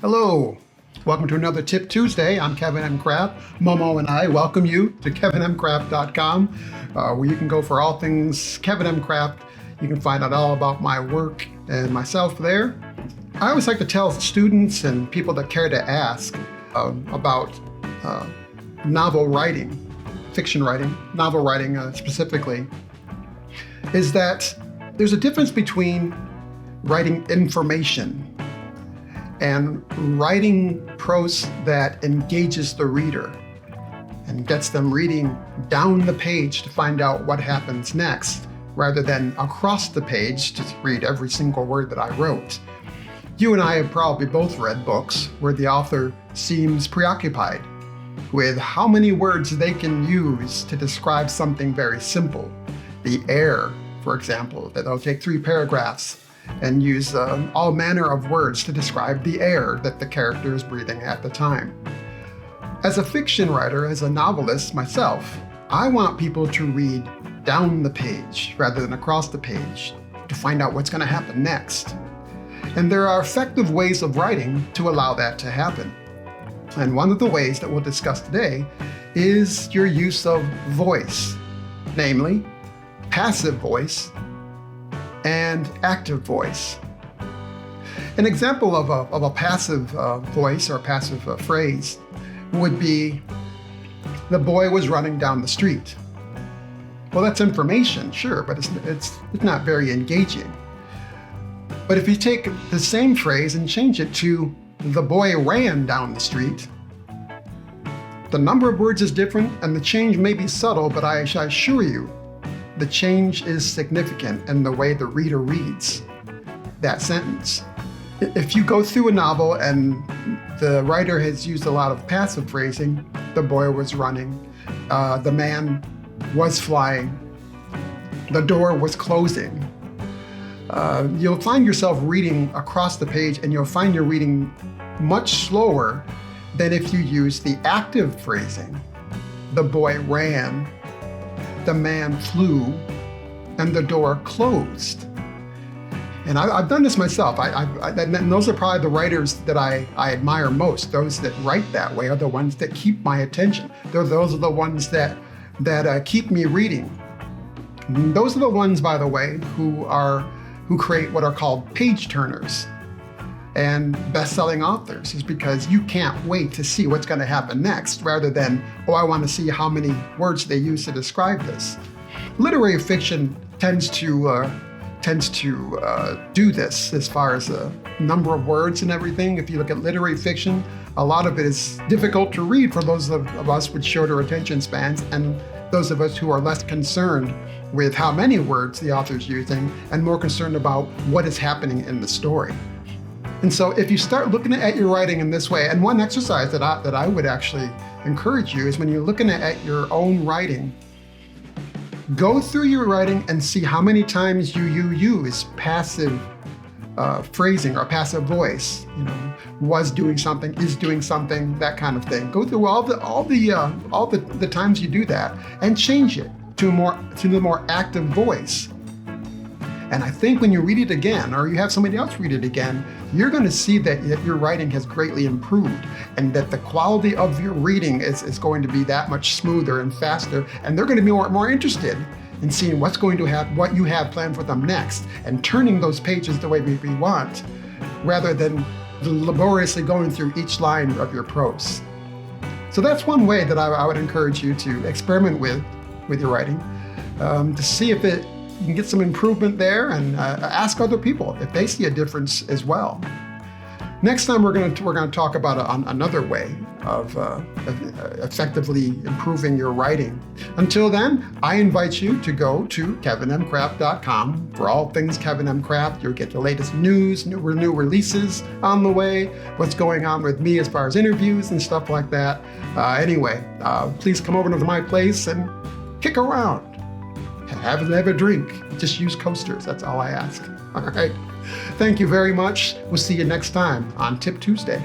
Hello, welcome to another Tip Tuesday. I'm Kevin M. Kraft. Momo and I welcome you to kevinmkraft.com, where you can go for all things Kevin M. Kraft. You can find out all about my work and myself there. I always like to tell students and people that care to ask about novel writing, fiction writing, novel writing specifically, is that there's a difference between writing information and writing prose that engages the reader and gets them reading down the page to find out what happens next, rather than across the page to read every single word that I wrote. You and I have probably both read books where the author seems preoccupied with how many words they can use to describe something very simple. The air, for example, that they'll take 3 paragraphs and use all manner of words to describe the air that the character is breathing at the time. As a fiction writer, as a novelist myself, I want people to read down the page rather than across the page to find out what's going to happen next. And there are effective ways of writing to allow that to happen. And one of the ways that we'll discuss today is your use of voice, namely passive voice and active voice. An example of a passive voice or passive phrase would be, the boy was running down the street. Well, that's information, sure, but it's not very engaging. But if you take the same phrase and change it to, the boy ran down the street, the number of words is different and the change may be subtle, but I assure you, the change is significant in the way the reader reads that sentence. If you go through a novel and the writer has used a lot of passive phrasing, the boy was running, the man was flying, the door was closing, you'll find yourself reading across the page and you'll find you're reading much slower than if you use the active phrasing. The boy ran, the man flew, and the door closed. And I've done this myself. And those are probably the writers that I admire most. Those that write that way are the ones that keep my attention. Those are the ones that keep me reading. And those are the ones, by the way, who create what are called page turners and best-selling authors, is because you can't wait to see what's going to happen next, rather than, I want to see how many words they use to describe this. Literary fiction tends to do this as far as the number of words and everything. If you look at literary fiction, a lot of it is difficult to read for those of us with shorter attention spans, and those of us who are less concerned with how many words the author's using and more concerned about what is happening in the story. And so if you start looking at your writing in this way, and one exercise that I would actually encourage you is, when you're looking at your own writing, go through your writing and see how many times you use passive phrasing or passive voice. Was doing something, is doing something, that kind of thing. Go through all the times you do that and change it to the more active voice. And I think when you read it again, or you have somebody else read it again, you're going to see that your writing has greatly improved, and that the quality of your reading is going to be that much smoother and faster, and they're going to be more interested in seeing what you have planned for them next, and turning those pages the way we want, rather than laboriously going through each line of your prose. So that's one way that I would encourage you to experiment with your writing, to see if you can get some improvement there, and ask other people if they see a difference as well. Next time we're going to talk about another way of effectively improving your writing. Until then, I invite you to go to kevinmkraft.com for all things Kevin M. Kraft. You'll get the latest news, new releases on the way, what's going on with me as far as interviews and stuff like that. Anyway, please come over to my place and kick around. Have a drink. Just use coasters. That's all I ask. All right. Thank you very much. We'll see you next time on Tip Tuesday.